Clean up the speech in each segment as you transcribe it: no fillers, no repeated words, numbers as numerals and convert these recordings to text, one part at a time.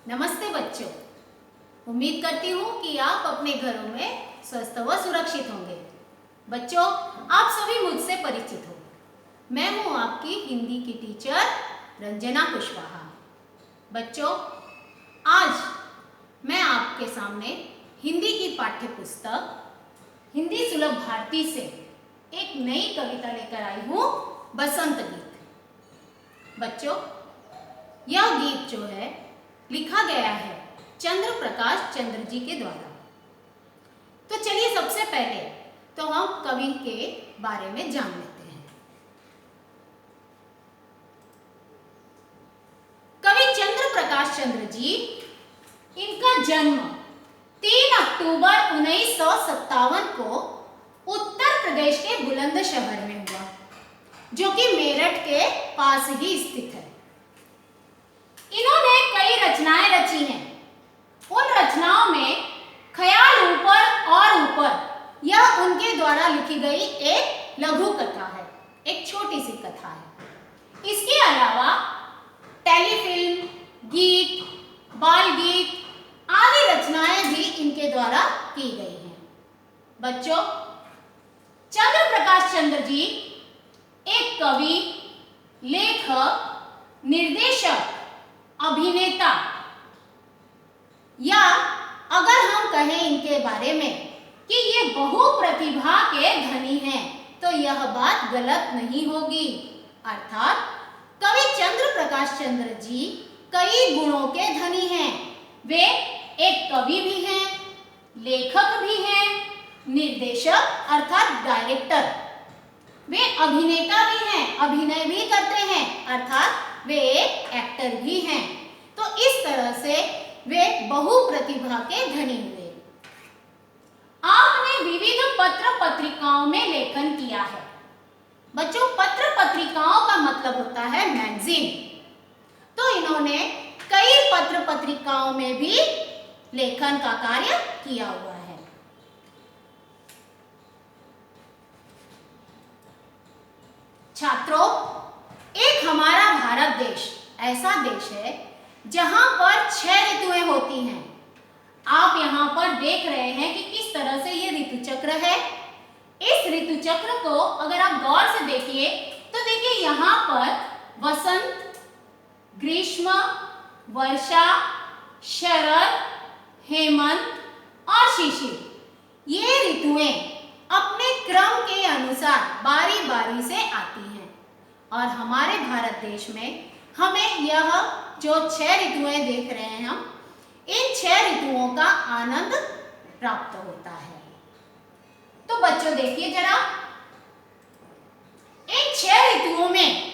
नमस्ते बच्चों। उम्मीद करती हूँ कि आप अपने घरों में स्वस्थ व सुरक्षित होंगे। बच्चों, आप सभी मुझसे परिचित हो। मैं हूँ आपकी हिंदी की टीचर रंजना कुशवाहा। बच्चों, आज मैं आपके सामने हिंदी की पाठ्य पुस्तक हिंदी सुलभ भारती से एक नई कविता लेकर आई हूँ, बसंत गीत। बच्चों, यह गीत जो है लिखा गया है चंद्र प्रकाश चंद्र जी के द्वारा। तो चलिए सबसे पहले तो हम कवि के बारे में जान लेते हैं। कवि चंद्र प्रकाश चंद्र जी, इनका जन्म 3 अक्टूबर 1957 को उत्तर प्रदेश के बुलंदशहर में हुआ, जो कि मेरठ के पास ही स्थित है। इन्होंने कई रचनाएं रची हैं। उन रचनाओं में ख्याल ऊपर और ऊपर यह उनके द्वारा लिखी गई एक लघु कथा है, एक छोटी सी कथा है। इसके अलावा टेलीफिल्म, गीत, बाल गीत आदि रचनाएं भी इनके द्वारा की गई हैं। बच्चों, चंद्र प्रकाश चंद्र जी एक कवि, लेखक, निर्देशक, अभिनेता, या अगर हम कहें इनके बारे में कि ये बहुप्रतिभा के धनी हैं, तो यह बात गलत नहीं होगी। अर्थात कवि चंद्र प्रकाश चंद्र जी कई गुणों के धनी हैं। वे एक कवि भी हैं, लेखक भी हैं, निर्देशक अर्थात डायरेक्टर, वे अभिनेता भी हैं, अभिनय भी करते हैं, अर्थात वे एक एक्टर भी हैं। तो इस तरह से वे बहुप्रतिभा के धनी हुए। आपने विविध पत्र पत्रिकाओं में लेखन किया है। बच्चों, पत्र पत्रिकाओं का मतलब होता है मैगजीन। तो इन्होंने कई पत्र पत्रिकाओं में भी लेखन का कार्य किया हुआ है। छात्रों, एक हमारा भारत देश ऐसा देश है जहां पर 6 ऋतुएं होती हैं। आप यहां पर देख रहे हैं कि किस तरह से ये ऋतु चक्र है। इस ऋतु चक्र को अगर आप गौर से देखिए तो देखिए यहां पर वसंत, ग्रीष्म, वर्षा, शरद, हेमंत और शिशिर, ये ऋतुएं अपने क्रम के अनुसार बारी बारी से आती हैं। और हमारे भारत देश में हमें यह जो 6 ऋतुएं देख रहे हैं, हम इन 6 ऋतुओं का आनंद प्राप्त होता है। तो बच्चों देखिए जरा, इन 6 ऋतुओं में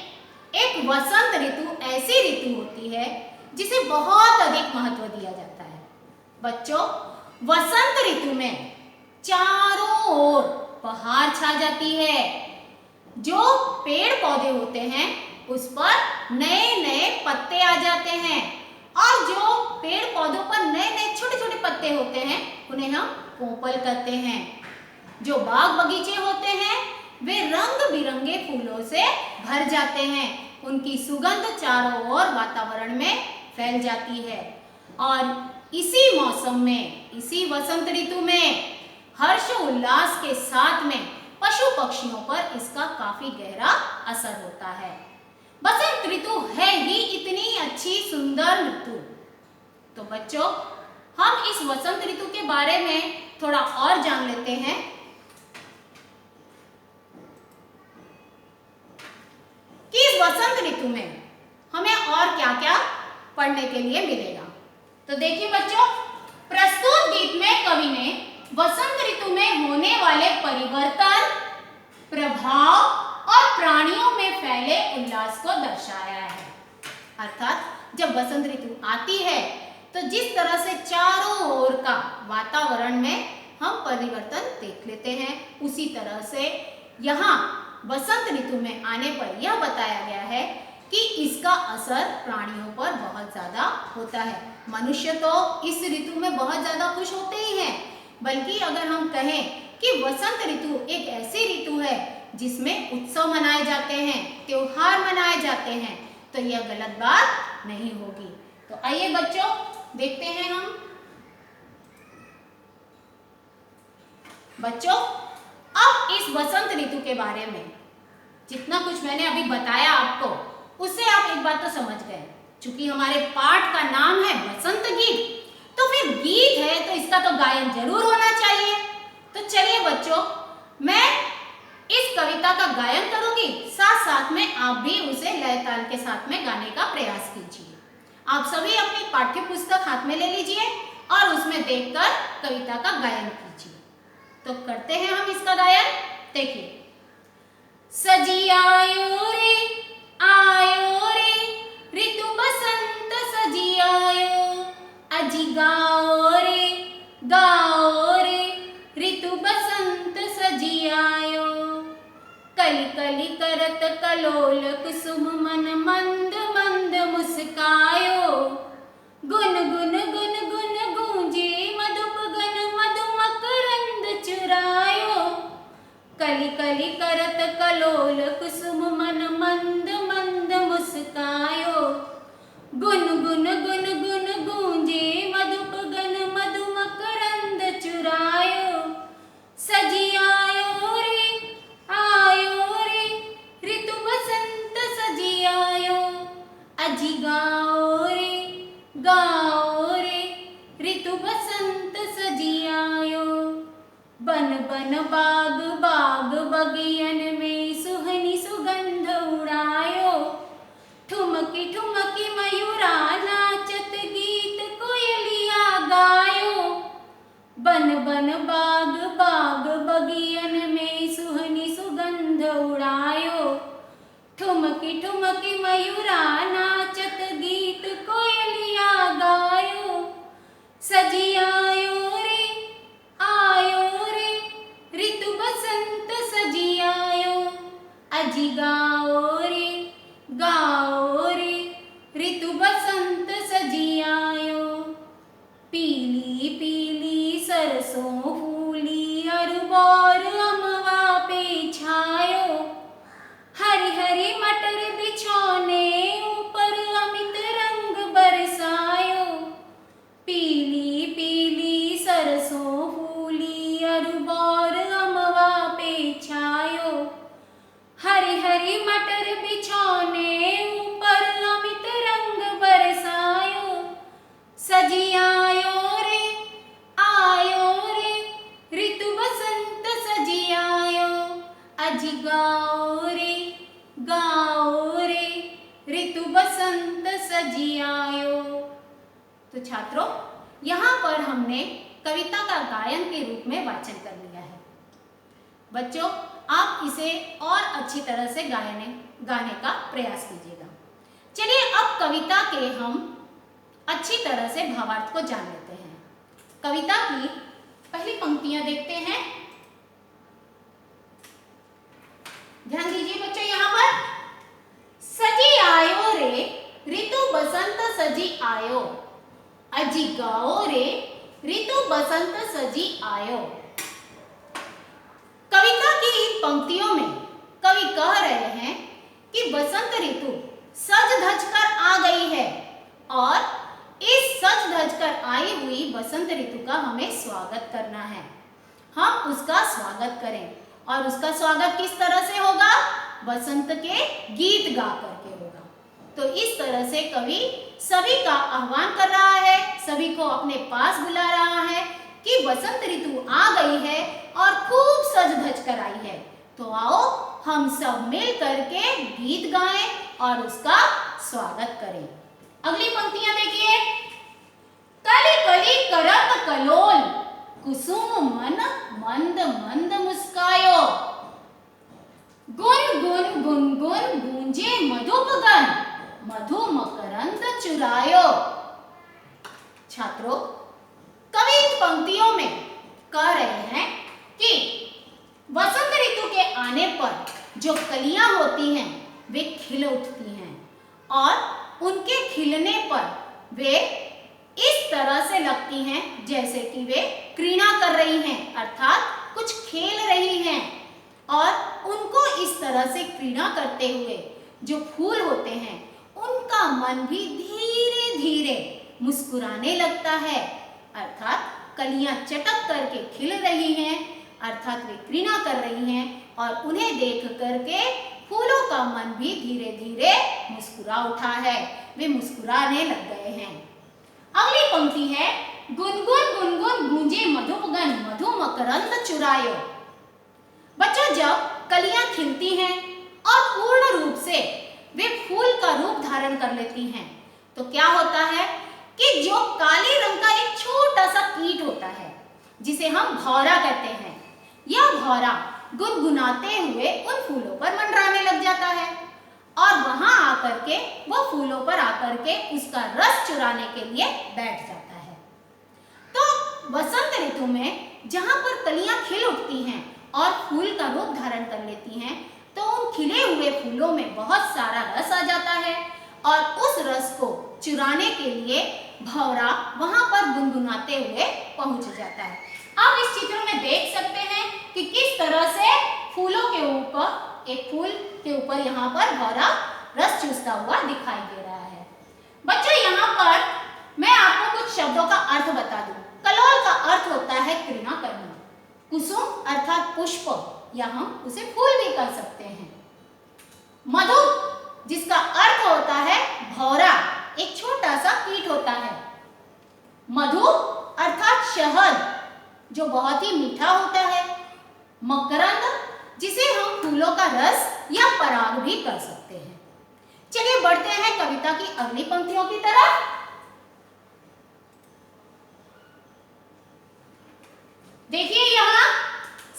एक वसंत ऋतु ऐसी ऋतु होती है जिसे बहुत अधिक महत्व दिया जाता है। बच्चों, वसंत ऋतु में चारों ओर बहार छा जाती है। जो पेड़ पौधे होते हैं उस पर नए नए पत्ते आ जाते हैं, और जो पेड़ पौधों पर नए नए छोटे छोटे पत्ते होते हैं उन्हें हम कोपल कहते हैं। जो बाग बगीचे होते हैं वे रंग बिरंगे फूलों से भर जाते हैं। उनकी सुगंध चारों ओर वातावरण में फैल जाती है। और इसी मौसम में, इसी वसंत ऋतु में हर्ष उल्लास के साथ में पशु पक्षियों पर इसका काफी गहरा असर होता है। बसंत ऋतु है ही इतनी अच्छी सुंदर ऋतु। तो बच्चों, हम इस वसंत ऋतु के बारे में थोड़ा और जान लेते हैं कि इस वसंत ऋतु में हमें और क्या क्या पढ़ने के लिए मिलेगा। तो देखिए बच्चों, प्रस्तुत गीत में कवि ने वसंत ऋतु में होने वाले परिवर्तन, प्रभाव और प्राणियों में फैले उल्लास को दर्शाया है। अर्थात जब वसंत ऋतु आती है तो जिस तरह से चारों ओर का वातावरण में हम परिवर्तन देख लेते हैं, उसी तरह से यहाँ वसंत ऋतु में आने पर यह बताया गया है कि इसका असर प्राणियों पर बहुत ज्यादा होता है। मनुष्य तो इस ऋतु में बहुत ज्यादा खुश होते ही हैं, बल्कि अगर हम कहें कि वसंत ऋतु एक ऐसी ऋतु है जिसमें उत्सव मनाए जाते हैं, त्योहार मनाए जाते हैं, तो यह गलत बात नहीं होगी। तो आइए बच्चों, देखते हैं हम। बच्चों, अब इस वसंत ऋतु के बारे में जितना कुछ मैंने अभी बताया आपको, उससे आप एक बात तो समझ गए। चूंकि हमारे पाठ का नाम है वसंत गीत, तो फिर गीत है तो इसका तो गायन जरूर होना चाहिए। तो चलिए बच्चों, मैं इस कविता का गायन करूंगी, साथ साथ में आप भी उसे लय ताल के साथ में गाने का प्रयास कीजिए। आप सभी अपनी पाठ्य पुस्तक हाथ में ले लीजिए और उसमें देखकर कविता का गायन कीजिए। तो करते हैं हम इसका गायन। देखिए, सजी आयो रे ऋतु बसंत सजी आयो, अजी गाओ रे ऋतु बसंत सजी आयो। कली कली करत कलोल कुसुम मन मंद मंद मुस्कायो, गुन गुन गुन गुन गूंजे मधुप गन मधु मकरंद चुरायो। कली कली करत कलोल कुसुम मन मंद मंद मुस्कायो, गुन गुन गुन गुन गूंजे मधुप गन मधु मकरंद चुरायो। सजी आयो रे ऋतु बसंत सजी आयो, अजी गाओ रे ऋतु बसंत सजी आयो। बन बन बाग बाग बगियन में सुहनी सुगंध उड़ायो, ठुमकी ठुमकी मयूरा नाचत गीत कोयलिया गायो। बन बन बाग बाग बगियन में सुहनी सुगंध उड़ायो, ठुमकी ठुमकी मयूरा नाचत गीत कोयलिया गायो। सजी आयो रे ऋतु बसंत सजी आयो, अजी गाओ रे ऋतु बसंत सजी आयो। पीली पीली सरसों फूली अरबोर अमवा पे छायो, हरी हरी मटर बिछौने ऊपर अमित रंग बरसायो। पीली पीली सरसों फूली अरबोर अमवा पे छायो, हरी हरी मटर बिछौने ऊपर अमित रंग बरसायो। सजी आयो रे ऋतु बसंत सजी आयो, अजी गाओ रे ऋतु बसंत सजी आयो। तो छात्रों, यहाँ पर हमने कविता का गायन के रूप में वाचन कर लिया है। बच्चों, आप इसे और अच्छी तरह से गाने का प्रयास कीजिएगा। चलिए अब कविता के हम अच्छी तरह से भावार्थ को जान लेते हैं। कविता की पहली पंक्तियां देखते हैं। ध्यान दीजिए बच्चों, यहाँ पर सजी आयो रे ऋतु बसंत सजी आयो, अजी गाओ रे ऋतु बसंत सजी आयो। कविता की इन पंक्तियों में कवि कह रहे हैं कि बसंत ऋतु सज धज कर आ गई है और इस सज धज कर आई हुई बसंत ऋतु का हमें स्वागत करना है। हम उसका स्वागत करें, और उसका स्वागत किस तरह से होगा? बसंत के गीत गा करके होगा। तो इस तरह से कवि सभी का आह्वान कर रहा है, सभी को अपने पास बुला रहा है कि बसंत ऋतु आ गई है और खूब सज धज कर आई है। तो आओ हम सब मिल करके गीत गाएं और उसका स्वागत करें। अगली पंक्तियां देखिए। कली कली करत कलोल कुसुम मन मंद मंद मुस्कायो, गुन गुन गुन गुन गूंजे मधुप गन मधु मकरंद चुरायो। छात्रों, कवि इन पंक्तियों में कह रहे हैं कि वसंत ऋतु के आने पर जो कलियां होती हैं वे खिल उठती हैं और उनके खिलने पर वे इस तरह से लगती हैं जैसे कि वे क्रीड़ा कर रही हैं, अर्थात कुछ खेल रही हैं। और उनको इस तरह से क्रीड़ा करते हुए जो फूल होते हैं उनका मन भी धीरे धीरे मुस्कुराने लगता है, अर्थात कलियां चटक करके खिल रही हैं, अर्थात वे क्रीड़ा कर रही हैं और उन्हें देख करके फूलों का मन भी धीरे धीरे मुस्कुरा उठा है, वे मुस्कुराने लग गए हैं। अगली पंक्ति है, गुनगुन गुनगुन गूंजे मधुपगन मधु मकरंद चुरायो। बच्चों, जब कलियां खिलती हैं और पूर्ण रूप से वे फूल का रूप धारण कर लेती हैं तो क्या होता है कि जो काले रंग का एक छोटा सा कीट होता है जिसे हम भौरा कहते हैं, यह भौरा गुनगुनाते हुए उन फूलों पर मंडराने लग जाता है और वहां आकर के वो फूलों पर आकर के उसका रस चुराने के लिए बैठ जाता है। तो वसंत ऋतु में जहां पर कलियां खिल उठती हैं और फूल का रूप धारण कर लेती हैं तो उन खिले हुए फूलों में बहुत सारा रस आ जाता है और उस रस को चुराने के लिए भौरा वहां पर गुनगुनाते हुए पहुंच जाता है। आप इस चित्र में देख सकते हैं कि किस तरह से फूलों के ऊपर, एक फूल के ऊपर यहाँ पर भौरा रस चूसता हुआ दिखाई दे रहा है। बच्चों, यहाँ पर मैं आपको कुछ शब्दों का अर्थ बता दूं। कलोल का अर्थ होता है क्रीड़ा करना, कुसुम अर्थात पुष्प या हम उसे फूल भी कर सकते हैं। मधु जिसका अर्थ होता है भौरा, एक छोटा सा कीट होता है। मधु अर्थात शहद जो बहुत ही मीठा होता है। मकरंद जिसे हम फूलों का रस या पराग भी कर सकते हैं। चलिए बढ़ते हैं कविता की अगली पंक्तियों की तरफ। देखिए यहाँ,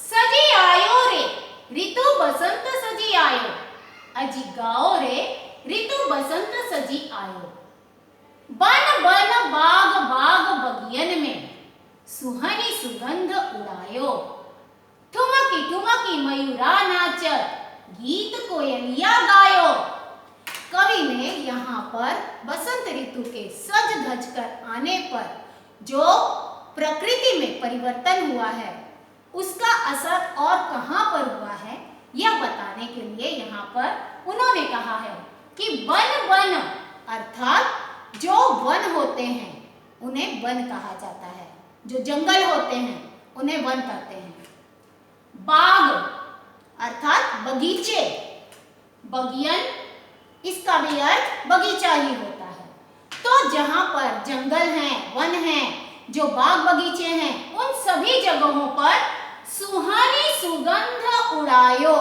सजी आयो रे ऋतु बसंत सजी आयो, अजी गाओ रे ऋतु बसंत सजी आयो। बन बन बाग बाग बगियन में सुहनी सुगंध उड़ायो। ठुमकी ठुमकी मयूरा नाचत गीत कोयलिया गायो। कवि ने यहाँ पर बसंत ऋतु के सज धज कर आने पर जो प्रकृति में परिवर्तन हुआ है उसका असर और कहाँ पर हुआ है यह बताने के लिए यहाँ पर उन्होंने कहा है कि वन वन अर्थात जो वन होते हैं उन्हें वन कहा जाता है, जो जंगल होते हैं उन्हें वन कहते हैं। बाग अर्थात बगीचे, बगियन इसका भी अर्थ बगीचा ही होता है। तो जहाँ पर जंगल हैं, वन हैं, जो बाग बगीचे हैं, उन सभी जगहों पर सुहानी सुगंध उड़ायो।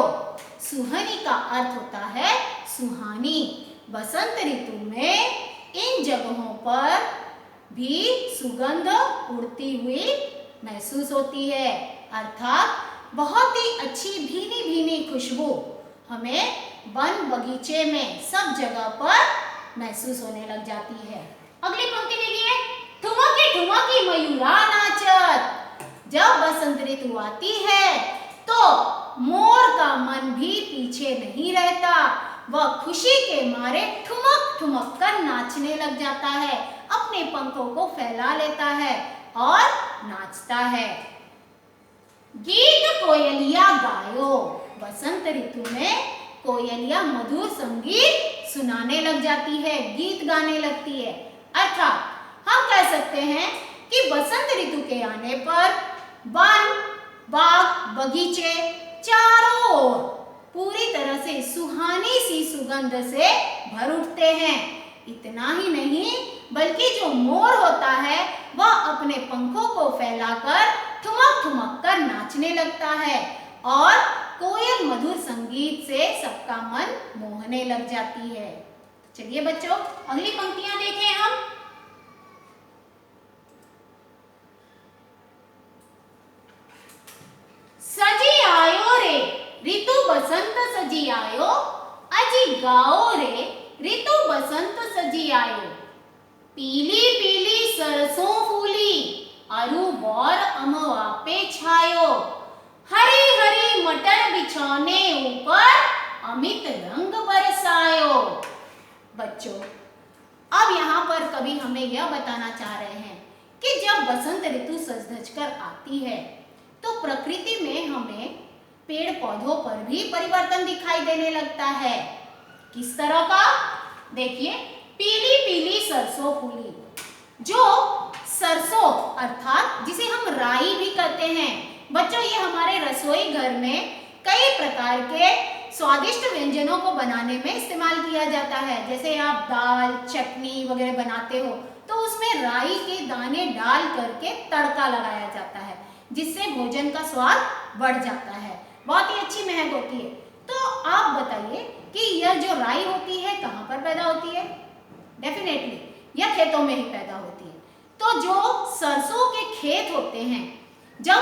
सुहानी का अर्थ होता है सुहानी। बसंत ऋतु में इन जगहों पर भी सुगंध उड़ती हुई महसूस होती है, अर्थात बहुत ही अच्छी भीनी भीनी खुशबू हमें वन बगीचे में सब जगह पर महसूस होने लग जाती है। अगली पंक्ति देखिए, ठुमकी ठुमकी मयूरा नाचत। जब बसंत ऋतु आती है तो मोर का मन भी पीछे नहीं रहता, वह खुशी के मारे ठुमक ठुमक कर नाचने लग जाता है, अपने पंखों को फैला लेता है और नाचता है। गीत कोयलिया गायो। बसंत ऋतु में कोयलिया मधुर संगीत सुनाने लग जाती है, गीत गाने लगती है। अर्थात हम कह सकते हैं कि बसंत ऋतु के आने पर वन, बाग, बगीचे चारों ओर पूरी तरह से सुहानी सी सुगंध से भर उठते हैं। इतना ही नहीं बल्कि जो मोर होता है वह अपने पंखों को फैलाकर ठुमक ठुमक कर नाचने लगता है और कोयल मधुर संगीत से सबका मन मोहने लग जाती है। चलिए बच्चों, अगली पंक्तियां देखें हम। सजी आयो रे ऋतु बसंत सजी आयो, अजी गाओ रे ऋतु बसंत सजी आयो। पीली पीली सरसों फूली, अरु बौर अमवा पे छायो। हरी हरी मटर बिछौने ऊपर अमित रंग बरसायो। बच्चों, अब यहाँ पर कवि हमें यह बताना चाह रहे हैं कि जब बसंत ऋतु सज धज कर आती है तो प्रकृति में हमें पेड़ पौधों पर भी परिवर्तन दिखाई देने लगता है। किस तरह का? देखिए, पीली पीली सरसों फूली। अर्थात जिसे हम राई भी कहते हैं। बच्चों ये हमारे रसोई घर में कई प्रकार के स्वादिष्ट व्यंजनों को बनाने में इस्तेमाल किया जाता है। जैसे आप दाल, चटनी वगैरह बनाते हो तो उसमें राई के दाने डाल करके तड़का लगाया जाता है, जिससे भोजन का स्वाद बढ़ जाता है, बहुत ही अच्छी महक होती है। तो आप बताइए कि यह जो राई होती है कहाँ पर पैदा होती है? डेफिनेटली यह खेतों में ही पैदा होती है। तो जो सरसों के खेत होते हैं, जब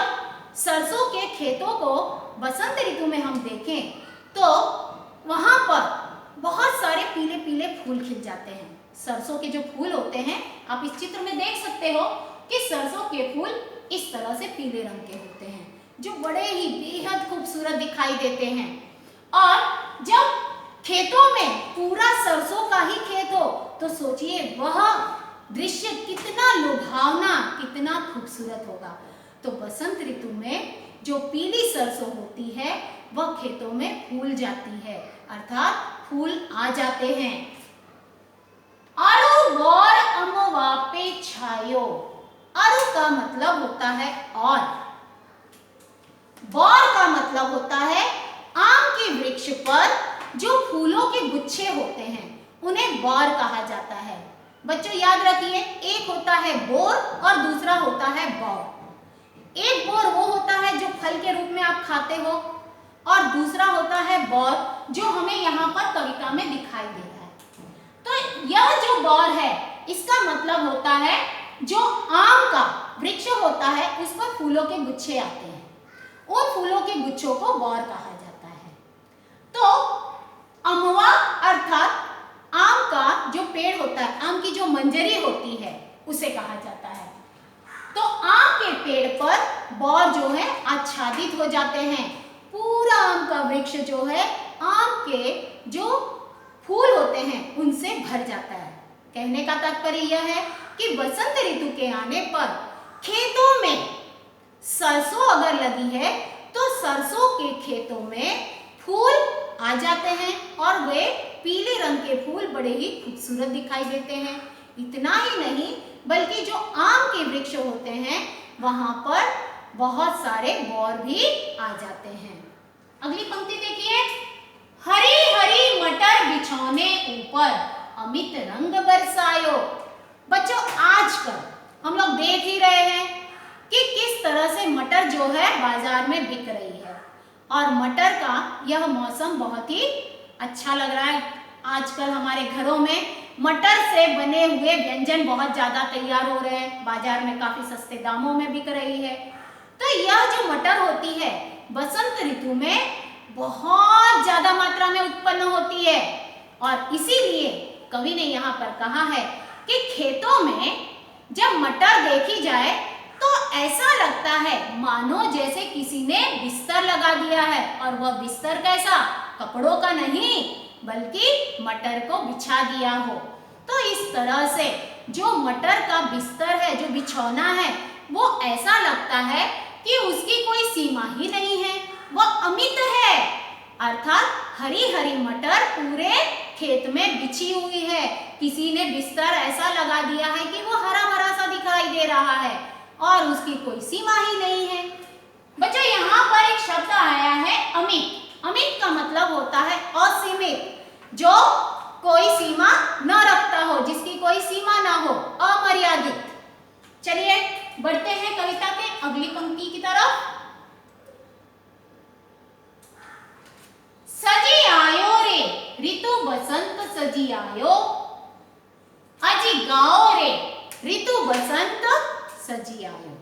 सरसों के खेतों को बसंत ऋतु में हम देखें तो वहां पर बहुत सारे पीले पीले फूल खिल जाते हैं। सरसों के जो फूल होते हैं, आप इस चित्र में देख सकते हो कि सरसों के फूल इस तरह से पीले रंग के होते हैं, जो बड़े ही बेहद खूबसूरत दिखाई देते हैं। और जब खेतों में पूरा सरसों का ही खेत हो तो सोचिए वह दृश्य कितना लुभावना, कितना खूबसूरत होगा। तो बसंत ऋतु में जो पीली सरसों होती है वह खेतों में फूल जाती है, अर्थात फूल आ जाते हैं। आरु वोर अमवापे छायो। आरु का मतलब होता है और, वोर का मतलब होता है आम के वृक्ष पर जो फूलों के गुच्छे होते हैं उन्हें बोर कहा जाता है। बच्चों याद रखिए, एक होता है बोर और दूसरा होता है बौर। एक बोर वो होता है जो फल के रूप में आप खाते हो और दूसरा होता है बौर जो हमें यहाँ पर कविता में दिखाई दे रहा है। तो यह जो बौर है इसका मतलब होता है जो आम का वृक्ष होता है उस पर फूलों के गुच्छे आते हैं, उन फूलों के गुच्छों को बौर कहा जाता है। तो अमवा अर्थात आम का जो पेड़ होता है, आम की जो मंजरी होती है उसे कहा जाता है। तो आम के पेड़ पर बौर जो है आच्छादित हो जाते हैं, पूरा आम का वृक्ष जो है आम के जो फूल होते हैं उनसे भर जाता है। कहने का तात्पर्य यह है कि बसंत ऋतु के आने पर खेतों में सरसों अगर लगी है तो सरसों के खेतों में फूल आ जाते हैं और वे पीले रंग के फूल बड़े ही खूबसूरत दिखाई देते हैं। इतना ही नहीं बल्कि जो आम के वृक्ष होते हैं वहां पर बहुत सारे बौर भी आ जाते हैं। अगली पंक्ति देखिए, हरी हरी मटर बिछौने ऊपर अमित रंग बरसायो। बच्चों आजकल हम लोग देख ही रहे हैं कि किस तरह से मटर जो है बाजार में बिक रही है और मटर का यह मौसम बहुत ही अच्छा लग रहा है। आजकल हमारे घरों में मटर से बने हुए व्यंजन बहुत ज़्यादा तैयार हो रहे हैं, बाजार में काफ़ी सस्ते दामों में बिक रही है। तो यह जो मटर होती है बसंत ऋतु में बहुत ज़्यादा मात्रा में उत्पन्न होती है और इसीलिए कवि ने यहाँ पर कहा है कि खेतों में जब मटर देखी जाए तो ऐसा लगता है मानो जैसे किसी ने बिस्तर लगा दिया है, और वह बिस्तर कैसा, कपड़ों का नहीं बल्कि मटर को बिछा दिया हो। तो इस तरह से जो मटर का बिस्तर है, जो बिछौना है, वो ऐसा लगता है कि उसकी कोई सीमा ही नहीं है, वह अमित है। अर्थात हरी हरी मटर पूरे खेत में बिछी हुई है, किसी ने बिस्तर ऐसा लगा दिया है कि वो हरा भरा सा दिखाई दे रहा है और उसकी कोई सीमा ही नहीं है। बच्चों यहाँ पर एक शब्द आया है अमित। अमित का मतलब होता है असीमित, जो कोई सीमा न रखता हो, जिसकी कोई सीमा ना हो, अमर्यादित। चलिए बढ़ते हैं कविता के अगली पंक्ति की तरफ। सजी आयो रे ऋतु बसंत सजी आयो, अजी गाओ रे ऋतु बसंत सजी आयो।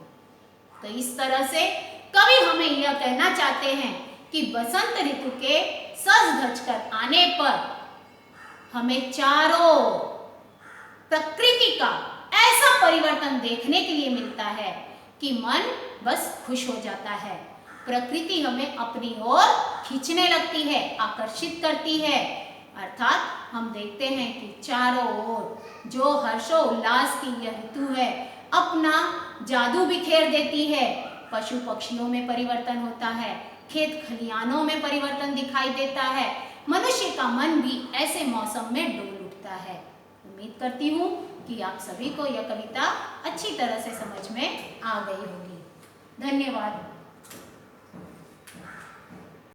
तो इस तरह से कवि हमें यह कहना चाहते हैं कि बसंत ऋतु के सज धज कर आने पर हमें चारों प्रकृति का ऐसा परिवर्तन देखने के लिए मिलता है कि मन बस खुश हो जाता है। प्रकृति हमें अपनी ओर खींचने लगती है, आकर्षित करती है। अर्थात हम देखते हैं कि चारों ओर जो हर्षोल्लास की यह ऋतु है अपना जादू बिखेर देती है। पशु पक्षियों में परिवर्तन होता है, खेत खलिहानों में परिवर्तन दिखाई देता है, मनुष्य का मन भी ऐसे मौसम में डोल उठता है। उम्मीद करती हूँ कि आप सभी को यह कविता अच्छी तरह से समझ में आ गई होगी। धन्यवाद।